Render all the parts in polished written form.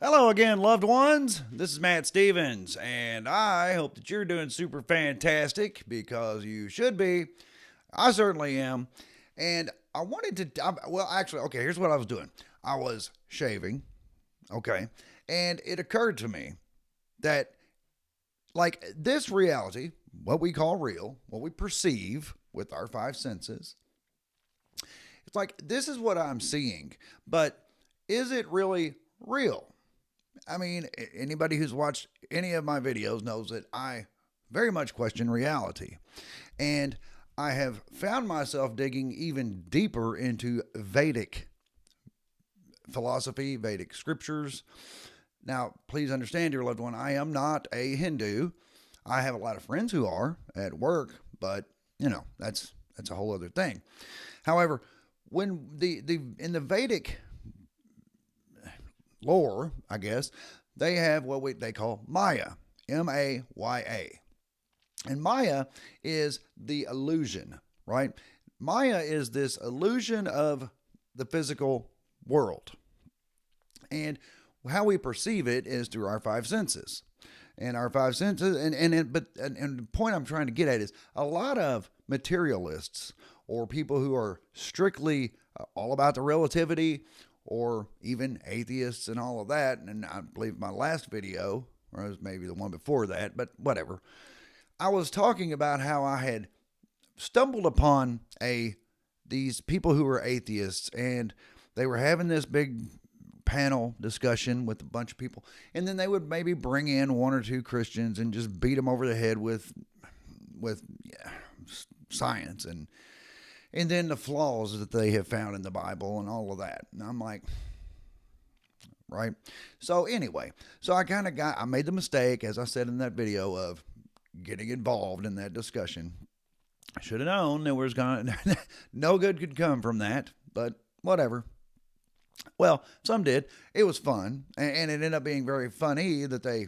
Hello again, loved ones. This is Matt Stevens, and I hope that you're doing super fantastic because you should be. I certainly am. And I wanted to, okay, here's what I was doing. I was shaving, okay, and it occurred to me that, like, this reality, what we call real, what we perceive with our five senses, it's like this is what I'm seeing, but is it really real? I mean, anybody who's watched any of my videos knows that I very much question reality. And I have found myself digging even deeper into Vedic philosophy, Vedic scriptures. Now, please understand, dear loved one, I am not a Hindu. I have a lot of friends who are at work, but that's a whole other thing. However, when the in the Vedic lore, I guess, they have they call Maya, Maya. And Maya is the illusion, right? Maya is this illusion of the physical world. And how we perceive it is through our five senses. And our five senses, and the point I'm trying to get at is a lot of materialists or people who are strictly all about the relativity, or even atheists and all of that. And I believe my last video, or it was maybe the one before that, but whatever, I was talking about how I had stumbled upon these people who were atheists, and they were having this big panel discussion with a bunch of people, and then they would maybe bring in one or two Christians and just beat them over the head with science and then the flaws that they have found in the Bible and all of that. And I'm like, right? So anyway, I made the mistake, as I said in that video, of getting involved in that discussion. I should have known there was no good could come from that, but whatever. Well, some did. It was fun, and it ended up being very funny that they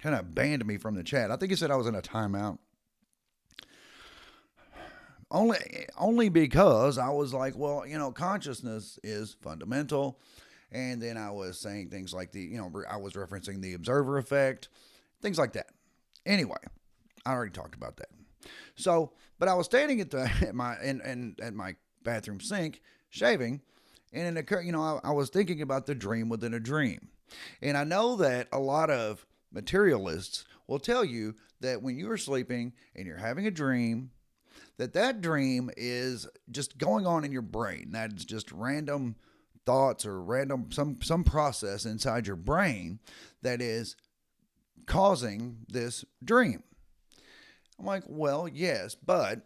kind of banned me from the chat. I think he said I was in a timeout. Only because I was like, well, consciousness is fundamental. And then I was saying things like I was referencing the observer effect, things like that. Anyway, I already talked about that. So, but I was standing at my bathroom sink shaving, and it occurred, I was thinking about the dream within a dream. And I know that a lot of materialists will tell you that when you are sleeping and you're having a dream, that dream is just going on in your brain. That's just random thoughts or random some process inside your brain that is causing this dream. I'm like, well, yes, but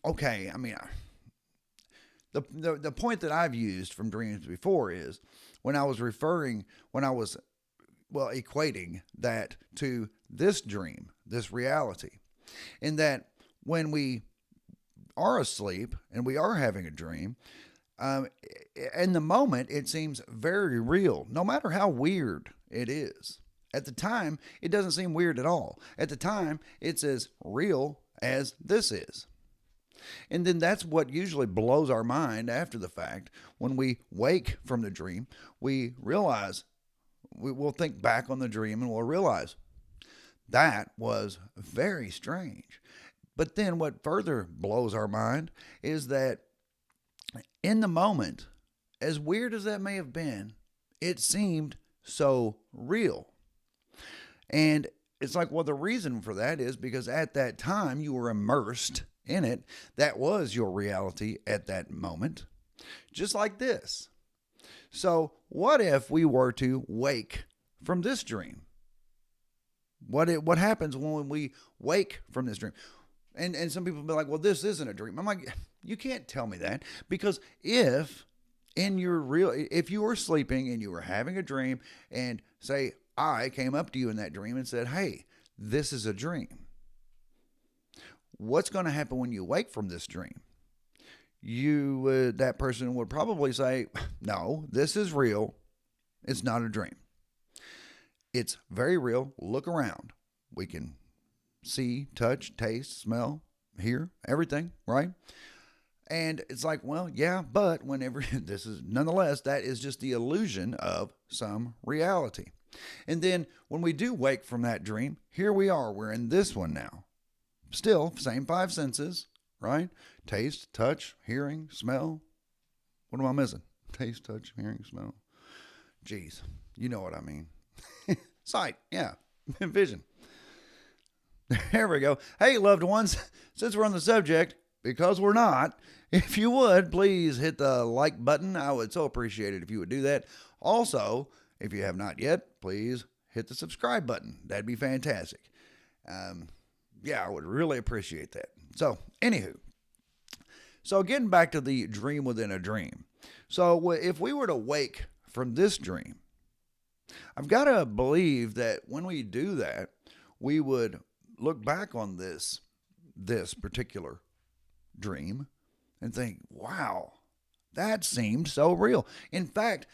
okay. I mean, the point that I've used from dreams before is when I was equating that to this dream, this reality, in that when we are asleep and we are having a dream, in the moment, it seems very real, no matter how weird it is. At the time, it doesn't seem weird at all. At the time, it's as real as this is. And then that's what usually blows our mind after the fact. When we wake from the dream, we realize, we'll think back on the dream and we'll realize that was very strange. But then what further blows our mind is that in the moment, as weird as that may have been, it seemed so real. And it's like, well, the reason for that is because at that time you were immersed in it. That was your reality at that moment, just like this. So what if we were to wake from this dream? What happens when we wake from this dream? And some people be like, well, this isn't a dream. I'm like, you can't tell me that, because if you were sleeping and you were having a dream, and say I came up to you in that dream and said, hey, this is a dream. What's going to happen when you wake from this dream? That person would probably say, no, this is real. It's not a dream. It's very real. Look around. We can see, touch, taste, smell, hear, everything, right? And it's like, well, yeah, but whenever this is nonetheless, that is just the illusion of some reality. And then when we do wake from that dream, here we are. We're in this one now. Still, same five senses, right? Taste, touch, hearing, smell. What am I missing? Taste, touch, hearing, smell. Jeez, you know what I mean. Sight, yeah. Vision. There we go. Hey, loved ones, since we're on the subject, because we're not, if you would, please hit the like button. I would so appreciate it if you would do that. Also, if you have not yet, please hit the subscribe button. That'd be fantastic. Yeah, I would really appreciate that. So, anywho, so getting back to the dream within a dream. So, if we were to wake from this dream, I've got to believe that when we do that, we would look back on this particular dream and think, wow, that seemed so real. In fact,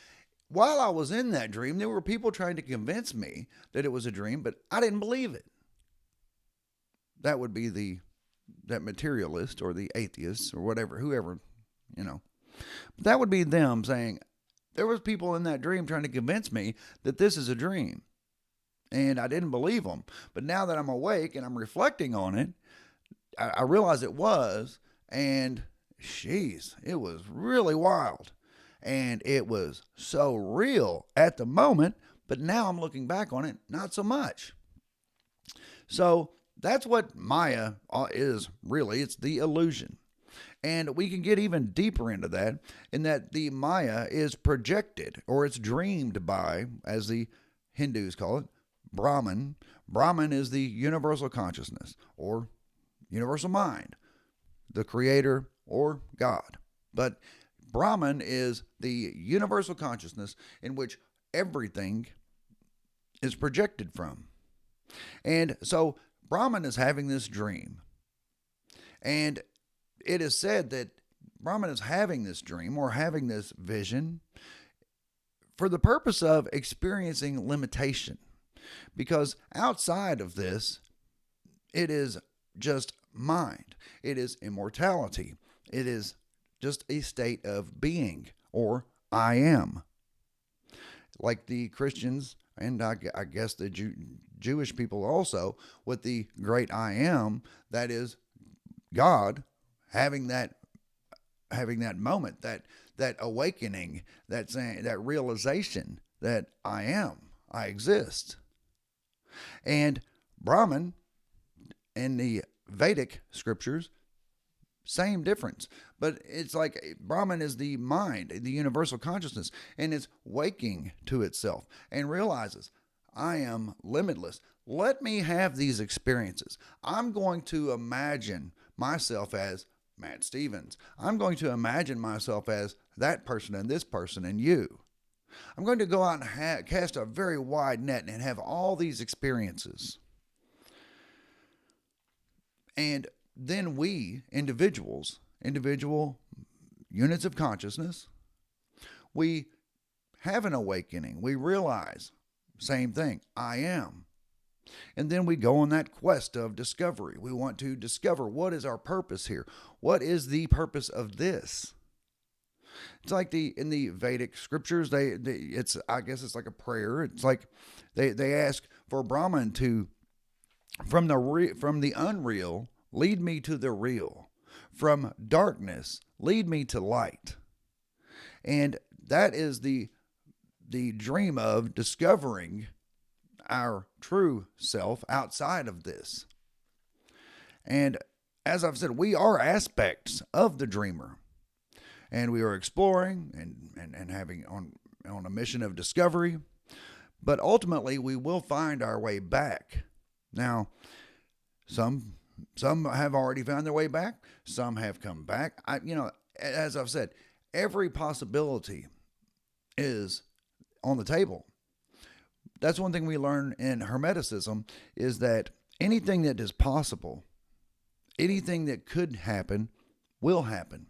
while I was in that dream, there were people trying to convince me that it was a dream, but I didn't believe it. That would be that materialist or the atheist or whatever, whoever, you know. But that would be them saying, there was people in that dream trying to convince me that this is a dream. And I didn't believe them. But now that I'm awake and I'm reflecting on it, I realize it was. And jeez, it was really wild. And it was so real at the moment. But now I'm looking back on it, not so much. So that's what Maya is really. It's the illusion. And we can get even deeper into that, in that the Maya is projected, or it's dreamed by, as the Hindus call it, Brahman. Brahman is the universal consciousness, or universal mind, the creator, or God. But Brahman is the universal consciousness in which everything is projected from. And so Brahman is having this dream. And it is said that Brahman is having this dream or having this vision for the purpose of experiencing limitation. Because outside of this, it is just mind. It is immortality. It is just a state of being, or I am. Like the Christians, and I guess the Jewish people also, with the great I am, that is God having that moment, that awakening, that realization that I exist. And Brahman in the Vedic scriptures, same difference. But it's like Brahman is the mind, the universal consciousness, and it's waking to itself and realizes, I am limitless. Let me have these experiences. I'm going to imagine myself as Matt Stevens. I'm going to imagine myself as that person and this person and you. I'm going to go out and cast a very wide net and have all these experiences. And then we, individual units of consciousness, we have an awakening. We realize, same thing, I am. And then we go on that quest of discovery. We want to discover, what is our purpose here? What is the purpose of this? It's like in the Vedic scriptures, I guess it's like a prayer. It's like they ask for Brahman to, from the unreal, lead me to the real. From darkness, lead me to light. And that is the dream of discovering our true self outside of this. And as I've said, we are aspects of the dreamer. And we are exploring and having on a mission of discovery. But ultimately, we will find our way back. Now, some have already found their way back. Some have come back. As I've said, every possibility is on the table. That's one thing we learn in Hermeticism, is that anything that is possible, anything that could happen, will happen.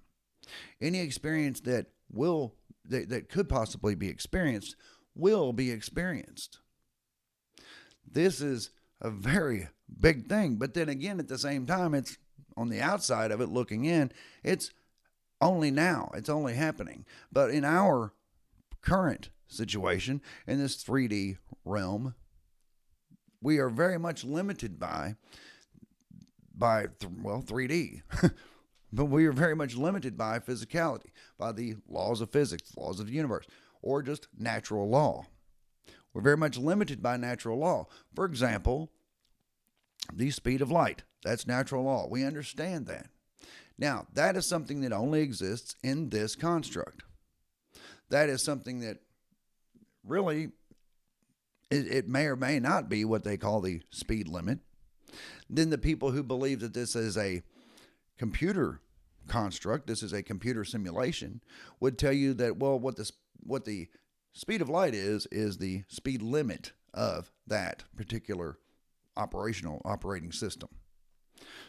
Any experience that could possibly be experienced will be experienced. This is a very big thing. But then again, at the same time, it's on the outside of it looking in, it's only now. It's only happening. But in our current situation, in this 3D realm, we are very much limited by 3D. But we are very much limited by physicality, by the laws of physics, laws of the universe, or just natural law. We're very much limited by natural law. For example, the speed of light. That's natural law. We understand that. Now, that is something that only exists in this construct. That is something that really, it may or may not be what they call the speed limit. Then the people who believe that this is a computer construct, this is a computer simulation, would tell you that, well, what the speed of light is the speed limit of that particular operating system.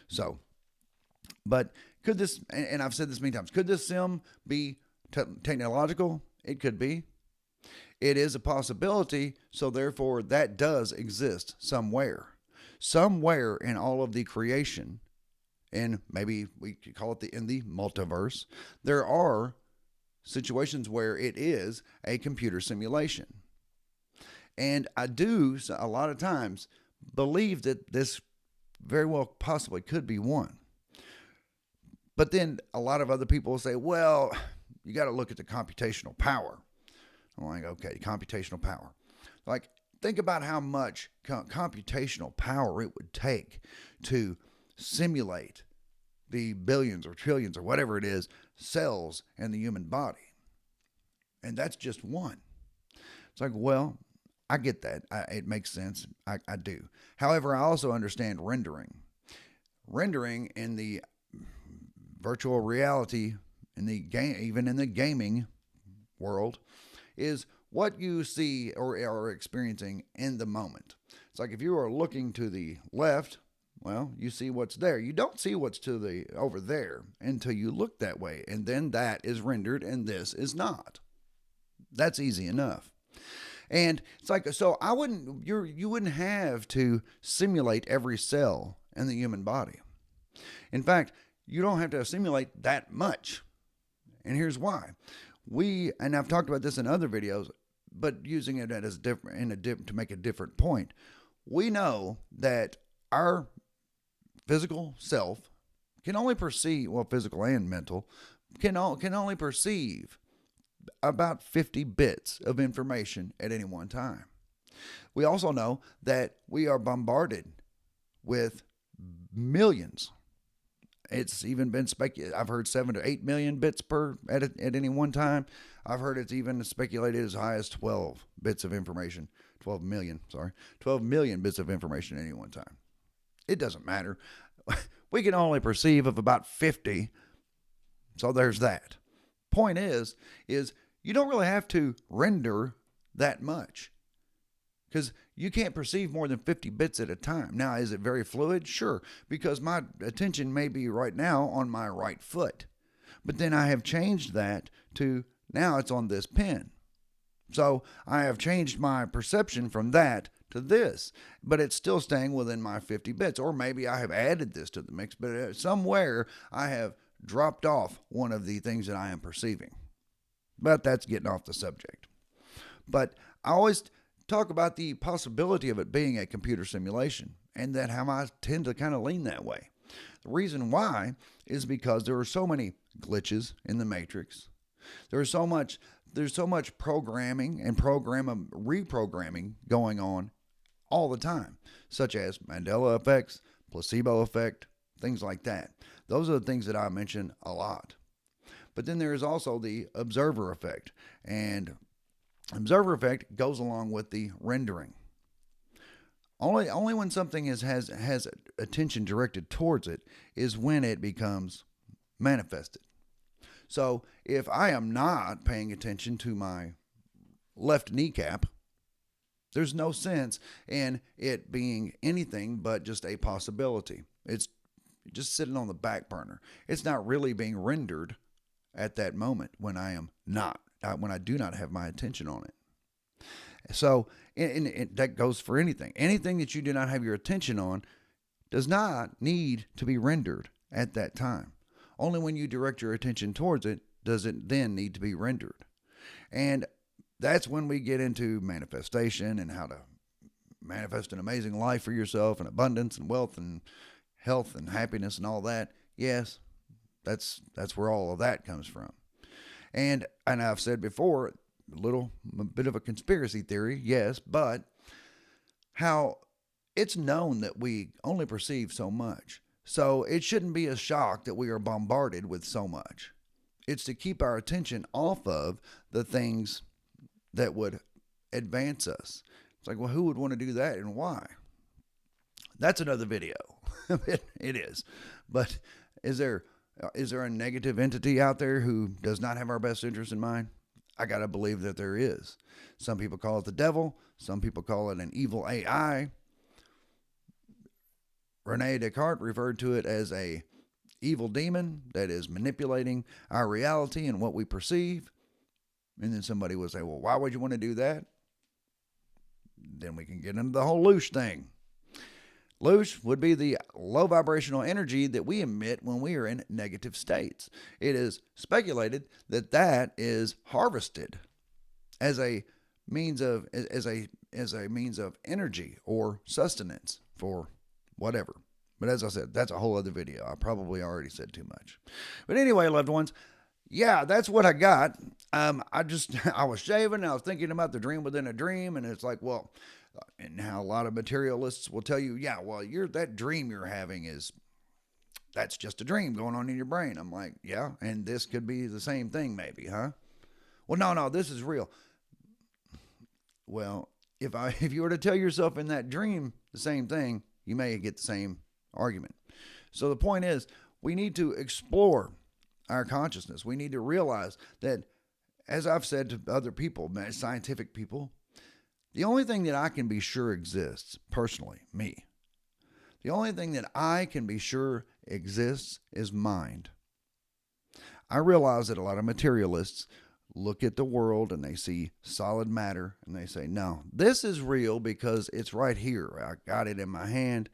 So, but could this, and I've said this many times, could this sim be technological? It could be. It is a possibility, so therefore that does exist somewhere. Somewhere in all of the creation, and maybe we could call it in the multiverse, there are situations where it is a computer simulation. And I do, a lot of times, believe that this very well possibly could be one. But then a lot of other people will say, well, you got to look at the computational power. I'm like, okay, computational power. Like, think about how much computational power it would take to simulate the billions or trillions or whatever it is cells in the human body. And that's just one. It's like, well, I get that. It makes sense. I do. However, I also understand rendering. Rendering in the virtual reality, in the game, even in the gaming world, is what you see or are experiencing in the moment. It's like if you are looking to the left, well, you see what's there. You don't see what's over there until you look that way, and then that is rendered and this is not. That's easy enough. And it's like, so you wouldn't have to simulate every cell in the human body. In fact, you don't have to simulate that much. And here's why. And I've talked about this in other videos, but using it as to make a different point. We know that our physical self can only perceive, well, physical and mental, can only perceive about 50 bits of information at any one time. We also know that we are bombarded with millions. It's even been speculated. I've heard 7 to 8 million bits at any one time. I've heard it's even speculated as high as 12 bits of information. 12 million bits of information at any one time. It doesn't matter. We can only perceive of about 50. So there's that. Point is you don't really have to render that much, because you can't perceive more than 50 bits at a time. Now, is it very fluid? Sure, because my attention may be right now on my right foot, but then I have changed that to now it's on this pen. So I have changed my perception from that to this, but it's still staying within my 50 bits. Or maybe I have added this to the mix, but somewhere I have dropped off one of the things that I am perceiving. But that's getting off the subject. But I always talk about the possibility of it being a computer simulation, and that how I tend to kind of lean that way. The reason why is because there are so many glitches in the matrix. There's so much programming and reprogramming going on all the time, such as Mandela effects, placebo effect, things like that. Those are the things that I mention a lot. But then there is also the observer effect, and observer effect goes along with the rendering. Only when something has attention directed towards it is when it becomes manifested. So if I am not paying attention to my left kneecap, there's no sense in it being anything but just a possibility. It's just sitting on the back burner. It's not really being rendered at that moment when when I do not have my attention on it. So and that goes for anything. Anything that you do not have your attention on does not need to be rendered at that time. Only when you direct your attention towards it does it then need to be rendered. And that's when we get into manifestation and how to manifest an amazing life for yourself and abundance and wealth and health and happiness and all that. Yes, that's where all of that comes from. And I've said before, a bit of a conspiracy theory, yes, but how it's known that we only perceive so much. So it shouldn't be a shock that we are bombarded with so much. It's to keep our attention off of the things that would advance us. It's like, well, who would want to do that and why? That's another video. It is. But is there a negative entity out there who does not have our best interest in mind? I got to believe that there is. Some people call it the devil. Some people call it an evil AI. Rene Descartes referred to it as a evil demon that is manipulating our reality and what we perceive. And then somebody would say, well, why would you want to do that? Then we can get into the whole loosh thing. Loosh would be the low vibrational energy that we emit when we are in negative states. It is speculated that that is harvested as a means of energy or sustenance for whatever. But as I said, that's a whole other video. I probably already said too much. But anyway, loved ones, yeah, that's what I got. I was shaving. I was thinking about the dream within a dream, and it's like, well, and how a lot of materialists will tell you, yeah, well, that dream you're having that's just a dream going on in your brain. I'm like, yeah, and this could be the same thing, maybe, huh? Well, no, this is real. Well, if you were to tell yourself in that dream the same thing, you may get the same argument. So the point is, we need to explore our consciousness. We need to realize that, as I've said to other people, scientific people, the only thing that I can be sure exists, personally, me, the only thing that I can be sure exists is mind. I realize that a lot of materialists look at the world and they see solid matter and they say, no, this is real because it's right here. I got it in my hand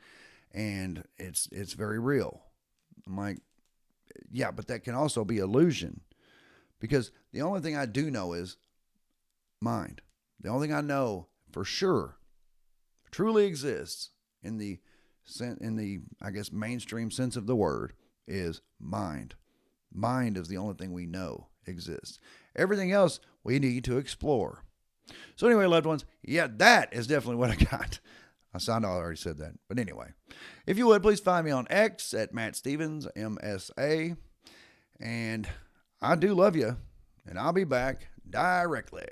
and it's very real. I'm like, yeah, but that can also be illusion, because the only thing I do know is mind. The only thing I know for sure truly exists in the I guess mainstream sense of the word is mind. Mind is the only thing we know exists. Everything else we need to explore. So anyway, loved ones, yeah, that is definitely what I got. I already said that. But anyway, if you would, please find me on X at Matt Stevens, MSA. And I do love you, and I'll be back directly.